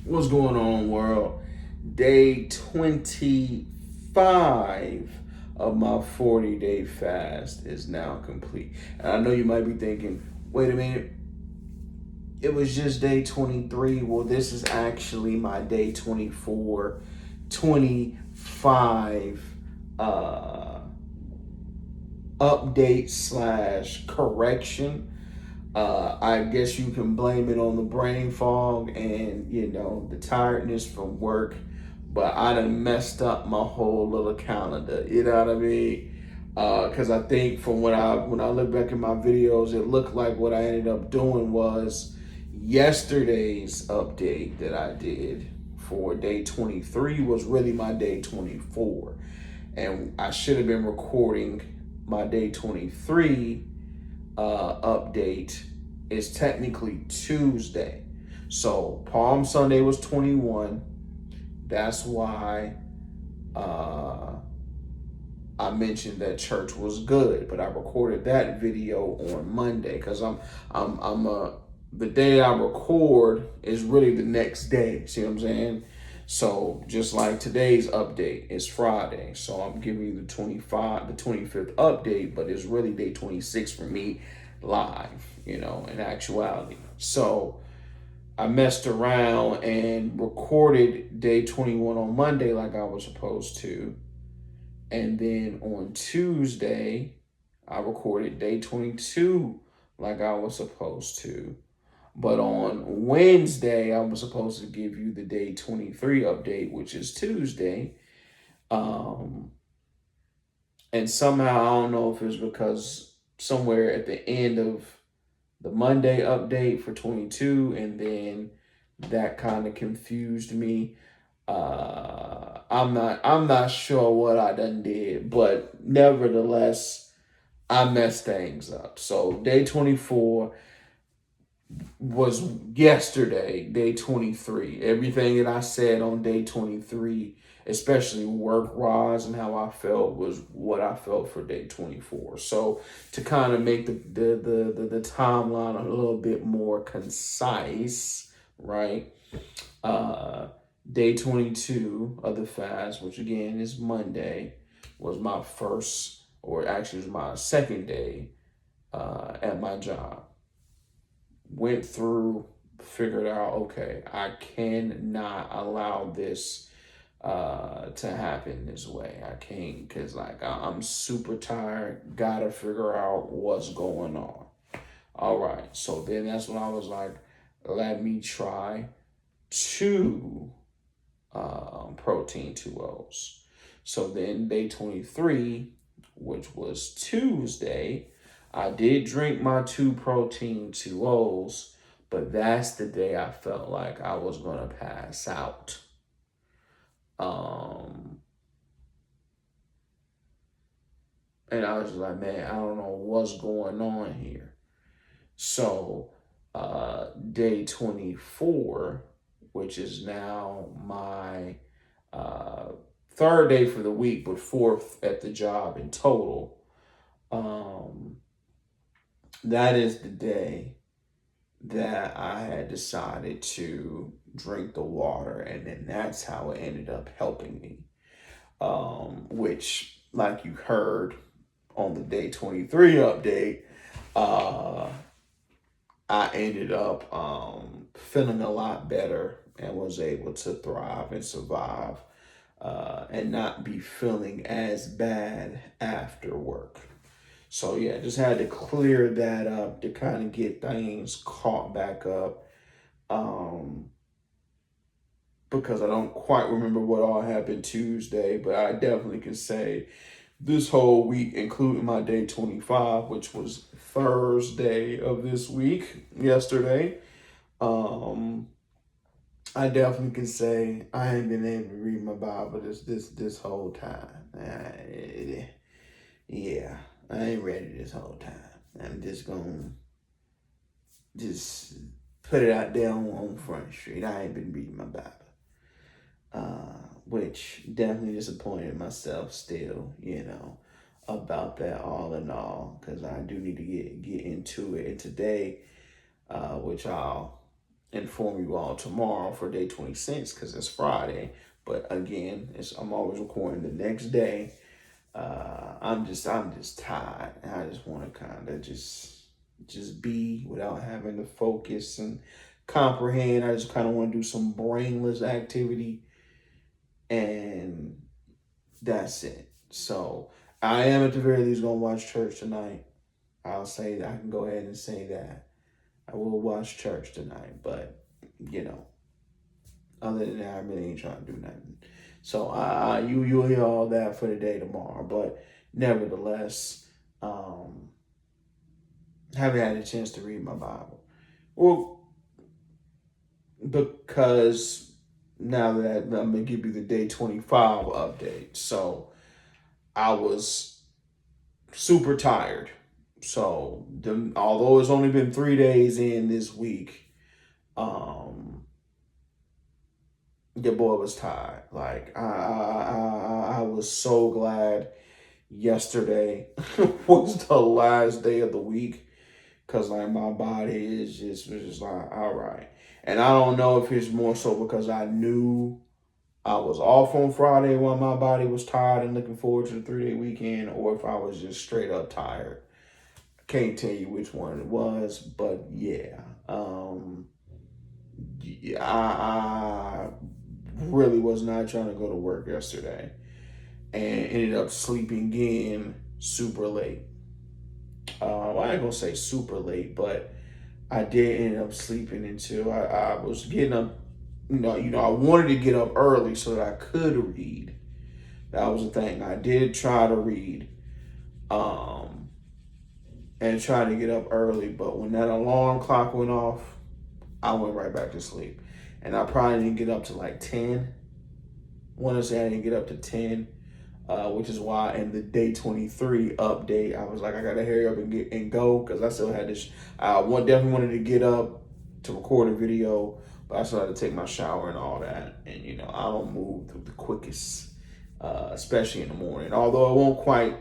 What's going on, world? Day 25 of my 40-day fast is now complete. And I know you might be thinking, wait a minute, it was just day 23. Well, this is actually my day 24, 25 update slash correction. I guess you can blame it on the brain fog and the tiredness from work, but I done messed up my whole little calendar. You know what I mean? Because I think from when I look back at my videos, it looked like what I ended up doing was yesterday's update that I did for day 23 was really my day 24, and I should have been recording my day 23 update is technically Tuesday. So Palm Sunday was 21. That's why I mentioned that church was good, but I recorded that video on Monday because the day I record is really the next day. See what I'm saying? So just like today's update is Friday, so I'm giving you the 25th update, but it's really day 26 for me live, in actuality. So I messed around and recorded day 21 on Monday like I was supposed to. And then on Tuesday, I recorded day 22 like I was supposed to. But on Wednesday, I was supposed to give you the day 23 update, which is Tuesday. And somehow, I don't know if it's because somewhere at the end of the Monday update for 22, and then that kind of confused me. I'm not sure what I done did, but nevertheless, I messed things up. So day 24 was yesterday, day 23. Everything that I said on day 23, especially work-wise and how I felt, was what I felt for day 24. So to kind of make the timeline a little bit more concise, right? Day 22 of the fast, which again is Monday, was my first, or actually was my second day at my job. Went through, figured out, okay, I cannot allow this to happen this way. I can't, because I'm super tired, gotta figure out what's going on. All right, so then that's when I was like, let me try two protein 2Os. So then day 23, which was Tuesday, I did drink my 2 protein 2Os, but that's the day I felt like I was going to pass out. And I was like, man, I don't know what's going on here. So day 24, which is now my third day for the week, but fourth at the job in total. That is the day that I had decided to drink the water, and then that's how it ended up helping me. Which, like you heard on the day 23 update, I ended up feeling a lot better and was able to thrive and survive and not be feeling as bad after work. So yeah, just had to clear that up to kind of get things caught back up. Because I don't quite remember what all happened Tuesday, but I definitely can say this whole week, including my day 25, which was Thursday of this week, yesterday, I definitely can say I ain't been able to read my Bible this whole time. Yeah, I ain't ready this whole time. I'm just gonna just put it out there on Front Street. I ain't been reading my Bible. Which definitely disappointed myself still, about that all in all, because I do need to get into it. And today, which I'll inform you all tomorrow for day 26 because it's Friday. But again, I'm always recording the next day. I'm just tired. And I just want to kind of just be without having to focus and comprehend. I just kind of want to do some brainless activity, and that's it. So I am at the very least gonna watch church tonight. I'll say that. I can go ahead and say that I will watch church tonight, but other than that, I really ain't trying to do nothing. So you'll hear all that for the day tomorrow. But nevertheless, haven't had a chance to read my Bible. Well, because now that I'm gonna give you the day 25 update. So I was super tired. So although it's only been 3 days in this week, your boy was tired. Like I was so glad yesterday was the last day of the week, because like my body was just like, all right. And I don't know if it's more so because I knew I was off on Friday when my body was tired and looking forward to the 3-day weekend, or if I was just straight up tired. I can't tell you which one it was, but yeah. I really was not trying to go to work yesterday and ended up sleeping in super late. Well, I ain't gonna say super late, but I did end up sleeping until I was getting up. I wanted to get up early so that I could read. That was the thing. I did try to read, and try to get up early, but when that alarm clock went off, I went right back to sleep. And I probably didn't get up to like 10. I want to say I didn't get up to 10, which is why in the day 23 update, I was like, I got to hurry up and go, because I still had this. I definitely wanted to get up to record a video, but I still had to take my shower and all that. And, I don't move the quickest, especially in the morning. Although it won't quite,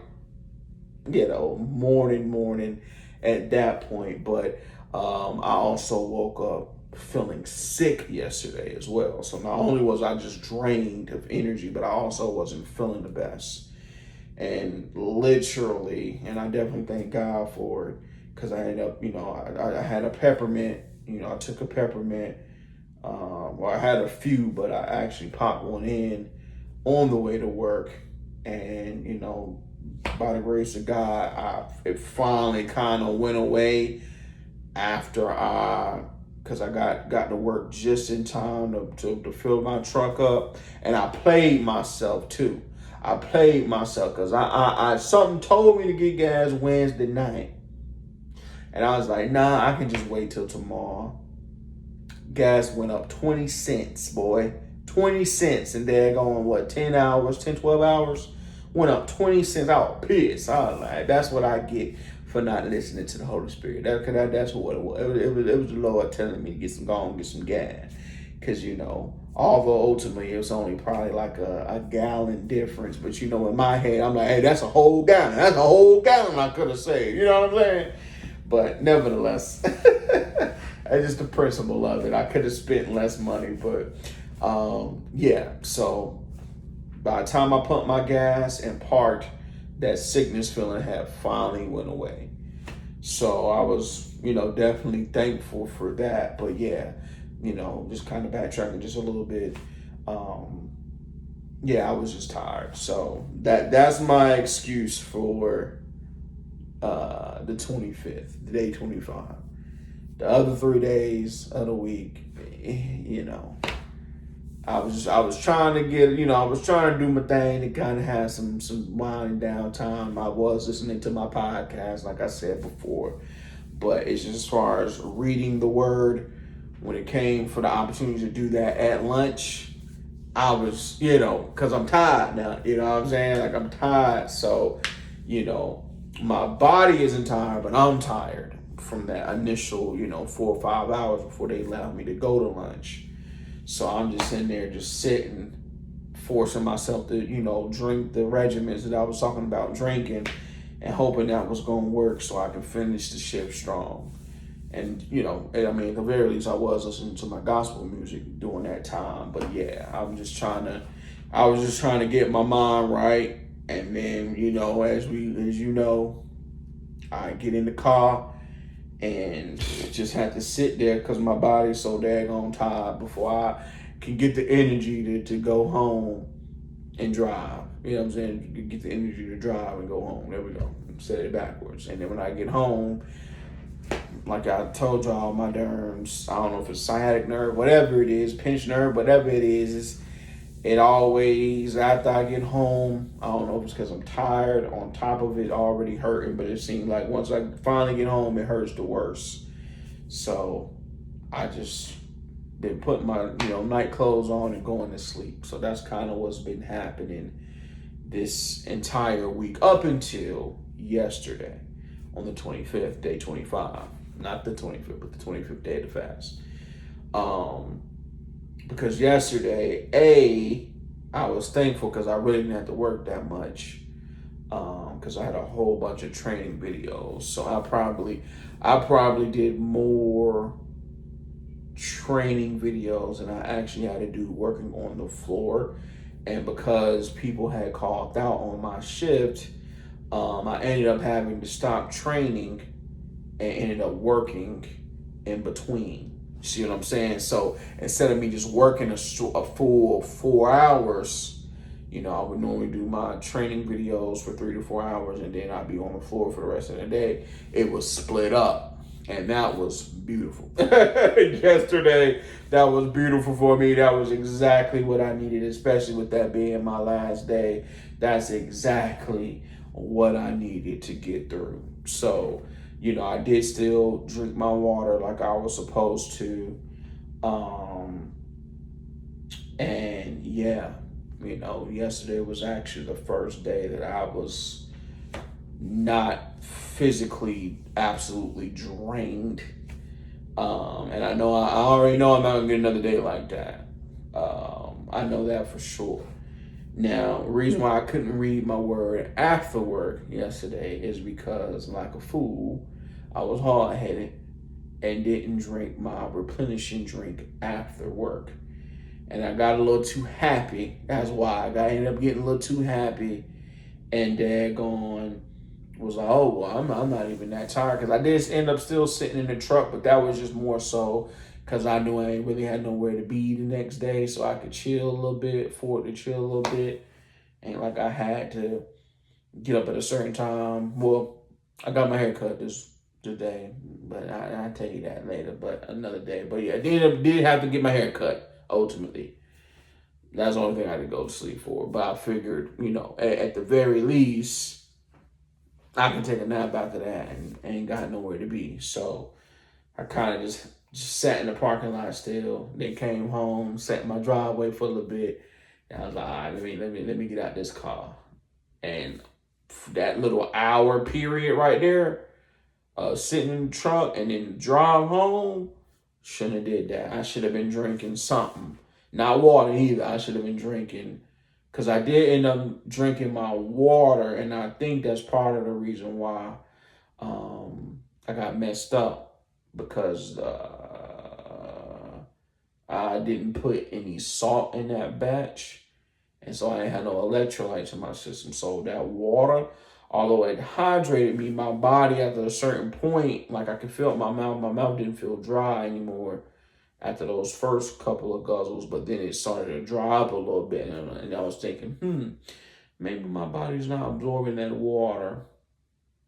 morning at that point. But I also woke up feeling sick yesterday as well. So not only was I just drained of energy, but I also wasn't feeling the best. And literally, and I definitely thank God for it, because I ended up, I had a peppermint. I took a peppermint. Well, I had a few, but I actually popped one in on the way to work. And, by the grace of God, it finally kind of went away after because I got to work just in time to fill my truck up. And I played myself too. I played myself because I something told me to get gas Wednesday night. And I was like, nah, I can just wait till tomorrow. Gas went up 20 cents, boy. 20 cents. And they're going, 10 hours, 10, 12 hours? Went up 20 cents. I was pissed. I was like, that's what I get for not listening to the Holy Spirit. That's what it was. It was the Lord telling me to get some gas. Because, although ultimately it was only probably like a gallon difference. But, in my head, I'm like, hey, that's a whole gallon. That's a whole gallon I could have saved. You know what I'm saying? But nevertheless, that's just the principle of it. I could have spent less money. But, yeah. So by the time I pumped my gas and parked, that sickness feeling had finally went away. So I was, definitely thankful for that. But yeah, just kind of backtracking just a little bit. Yeah, I was just tired. So that's my excuse for the 25th, day 25. The other 3 days of the week, I was trying to get, I was trying to do my thing to kind of have some winding down time. I was listening to my podcast, like I said before, but it's just as far as reading the word, when it came for the opportunity to do that at lunch, I was, because I'm tired now, you know what I'm saying? Like, I'm tired. So, my body isn't tired, but I'm tired from that initial, 4 or 5 hours before they allowed me to go to lunch. So I'm just in there, just sitting, forcing myself to, drink the regimens that I was talking about drinking, and hoping that was going to work so I can finish the shift strong. And, you know, and I mean, at the very least, I was listening to my gospel music during that time. But yeah, I was just trying to get my mind right. And then, you know, as you know, I get in the car and just had to sit there because my body's so daggone tired before I can get the energy to go home and drive. You know what I'm saying? Get the energy to drive and go home. There we go. Set it backwards. And then when I get home, like I told y'all, my derms, I don't know if it's sciatic nerve, whatever it is, pinched nerve, whatever it is, it always, after I get home, I don't know if it's because I'm tired, on top of it already hurting, but it seems like once I finally get home, it hurts the worst. So I just been putting my, you know, night clothes on and going to sleep. So that's kind of what's been happening this entire week up until yesterday on the 25th, day 25. Not the 25th, but the 25th day of the fast. Because yesterday, I was thankful because I really didn't have to work that much. Because I had a whole bunch of training videos. So I probably did more training videos than I actually had to do working on the floor. And because people had called out on my shift, I ended up having to stop training and ended up working in between. See what I'm saying? So instead of me just working a full 4 hours, you know, I would normally do my training videos for 3 to 4 hours and then I'd be on the floor for the rest of the day. It was split up. And that was beautiful. Yesterday, that was beautiful for me. That was exactly what I needed, especially with that being my last day. That's exactly what I needed to get through. So, you know, I did still drink my water like I was supposed to. And yeah, you know, yesterday was actually the first day that I was not physically absolutely drained. And I know I already know I'm not gonna get another day like that. I know that for sure. Now, the reason why I couldn't read my word after work yesterday is because, like a fool, I was hard headed and didn't drink my replenishing drink after work. And I got a little too happy. That's why I ended up getting a little too happy and daggone was like, oh, well, I'm not even that tired. Because I did end up still sitting in the truck, but that was just more so because I knew I ain't really had nowhere to be the next day. So I could chill a little bit, afford to chill a little bit. Ain't like I had to get up at a certain time. Well, I got my hair cut this today, but I'll tell you that later, but another day. But yeah, I did have to get my hair cut, ultimately. That's the only thing I had to go to sleep for. But I figured, you know, at the very least, I can take a nap after that and ain't got nowhere to be. So I kind of just sat in the parking lot still. Then came home, sat in my driveway for a little bit. And I was like, all right, let me get out this car. And that little hour period right there, sitting in the truck and then drive home, shouldn't have did that. I should have been drinking something. Not water either. I should have been drinking, because I did end up drinking my water, and I think that's part of the reason why I got messed up, because I didn't put any salt in that batch, and so I didn't have no electrolytes in my system. So that water, although it hydrated me, my body after a certain point, like I could feel it in my mouth didn't feel dry anymore after those first couple of guzzles, but then it started to dry up a little bit, and I was thinking, maybe my body's not absorbing that water.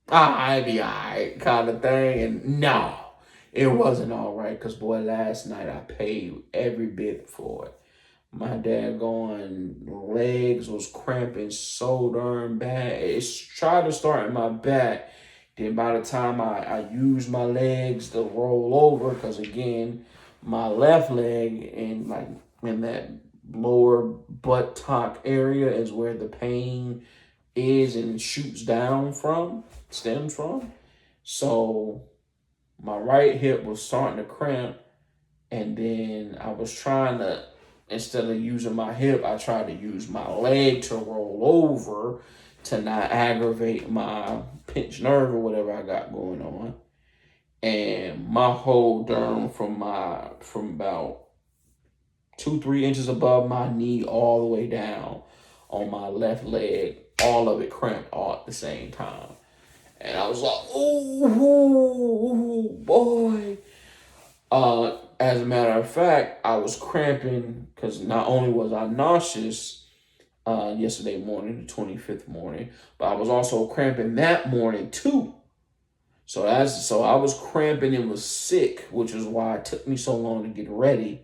I'd be all right, kind of thing. And no, it wasn't all right, because, boy, last night I paid every bit for it. My daggone legs was cramping so darn bad. It tried to start in my back. Then by the time I used my legs to roll over, because, again, my left leg and like in that lower buttock area is where the pain is and shoots down from, stems from. So my right hip was starting to cramp, and then I was trying to, instead of using my hip, I tried to use my leg to roll over to not aggravate my pinched nerve or whatever I got going on. and my whole derm from about 2-3 inches above my knee all the way down on my left leg, all of it cramped all at the same time. And I was like, oh boy. As a matter of fact, I was cramping because not only was I nauseous yesterday morning, the 25th morning, but I was also cramping that morning too. So I was cramping and was sick, which is why it took me so long to get ready.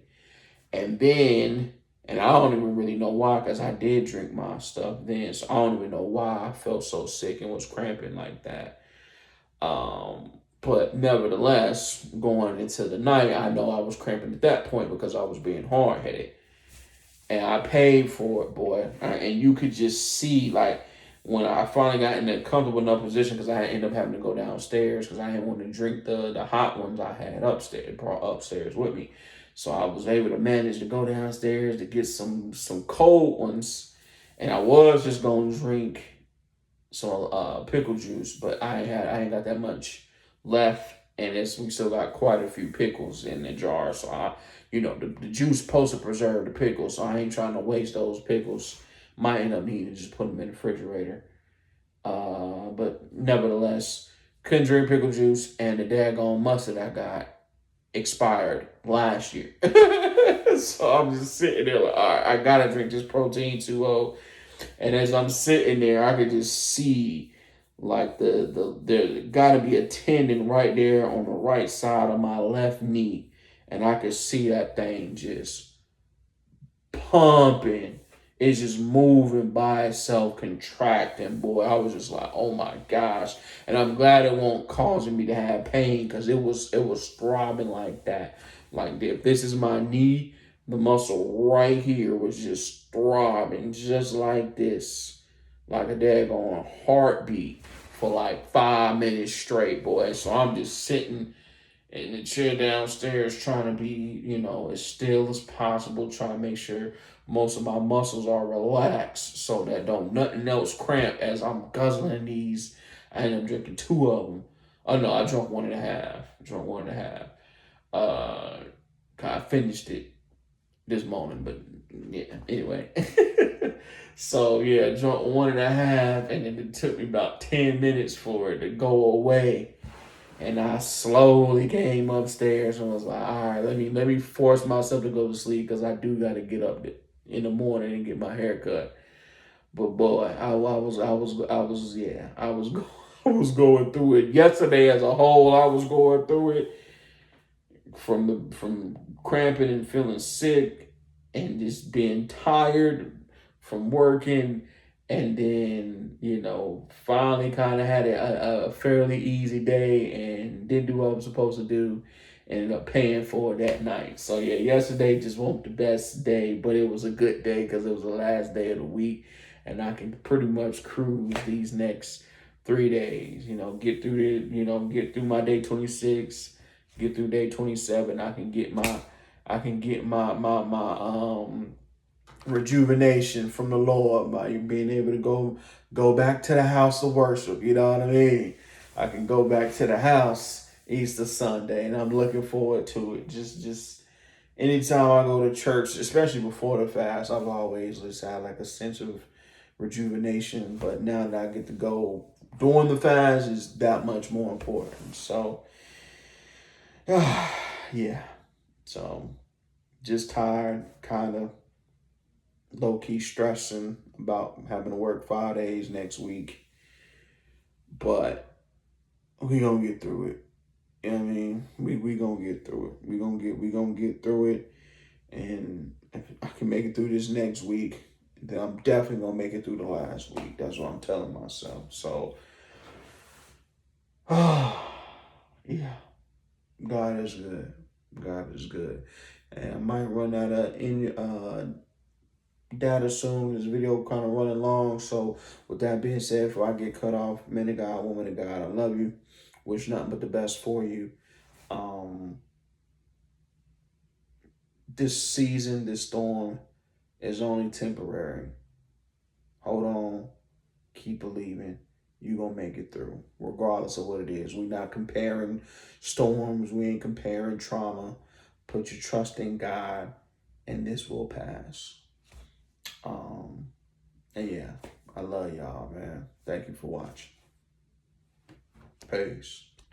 And then, and I don't even really know why, because I did drink my stuff then, so I don't even know why I felt so sick and was cramping like that. But nevertheless, going into the night, I know I was cramping at that point because I was being hard headed. And I paid for it, boy. And you could just see, like, when I finally got in a comfortable enough position, because I ended up having to go downstairs because I didn't want to drink the hot ones I had upstairs, brought upstairs with me. So I was able to manage to go downstairs to get some cold ones. And I was just going to drink some pickle juice, but I ain't got that much left, and we still got quite a few pickles in the jar. So the juice supposed to preserve the pickles, so I ain't trying to waste those pickles. Might end up needing to just put them in the refrigerator. But nevertheless, couldn't drink pickle juice, and the daggone mustard I got expired last year. So I'm just sitting there like, all right, I gotta drink this Protein 2.0. And as I'm sitting there, I could just see like there gotta be a tendon right there on the right side of my left knee. And I could see that thing just pumping. It's just moving by itself, contracting. Boy, I was just like, oh my gosh. And I'm glad it won't causing me to have pain, because it was throbbing like that. Like, if this is my knee, the muscle right here was just throbbing just like this. Like a daggone heartbeat for like 5 minutes straight, boy. So I'm just sitting in the chair downstairs trying to be, as still as possible, trying to make sure most of my muscles are relaxed so that don't nothing else cramp as I'm guzzling these. I ended up drinking two of them. Oh no, I drank one and a half. Drank one and a half. I finished it this morning, but yeah, anyway. So yeah, drank one and a half, and then it took me about 10 minutes for it to go away. And I slowly came upstairs and was like, all right, let me force myself to go to sleep, because I do got to get up in the morning and get my hair cut. But boy, I was going through it. Yesterday as a whole, I was going through it from cramping and feeling sick and just being tired from working, and then finally kind of had a fairly easy day and didn't do what I was supposed to do, ended up paying for it that night. So yeah, yesterday just wasn't the best day, but it was a good day because it was the last day of the week, and I can pretty much cruise these next 3 days. Get through my day 26, get through day 27. I can get my rejuvenation from the Lord by you being able to go back to the house of worship. You know what I mean? I can go back to the house Easter Sunday, and I'm looking forward to it. Just anytime I go to church, especially before the fast, I've always just had like a sense of rejuvenation. But now that I get to go during the fast, is that much more important. So yeah. So just tired, kind of low key stressing about having to work 5 days next week. But we gonna get through it. You know what I mean? We gonna get through it. We gonna get through it. And if I can make it through this next week, then I'm definitely gonna make it through the last week. That's what I'm telling myself. So yeah. God is good. God is good. And I might run out of data soon. This video kind of running long. So with that being said, before I get cut off, man of God, woman of God, I love you. Wish nothing but the best for you. This season, this storm is only temporary. Hold on. Keep believing. you're going to make it through, regardless of what it is. We're not comparing storms. We ain't comparing trauma. Put your trust in God, and this will pass. And yeah, I love y'all, man. Thank you for watching. Peace.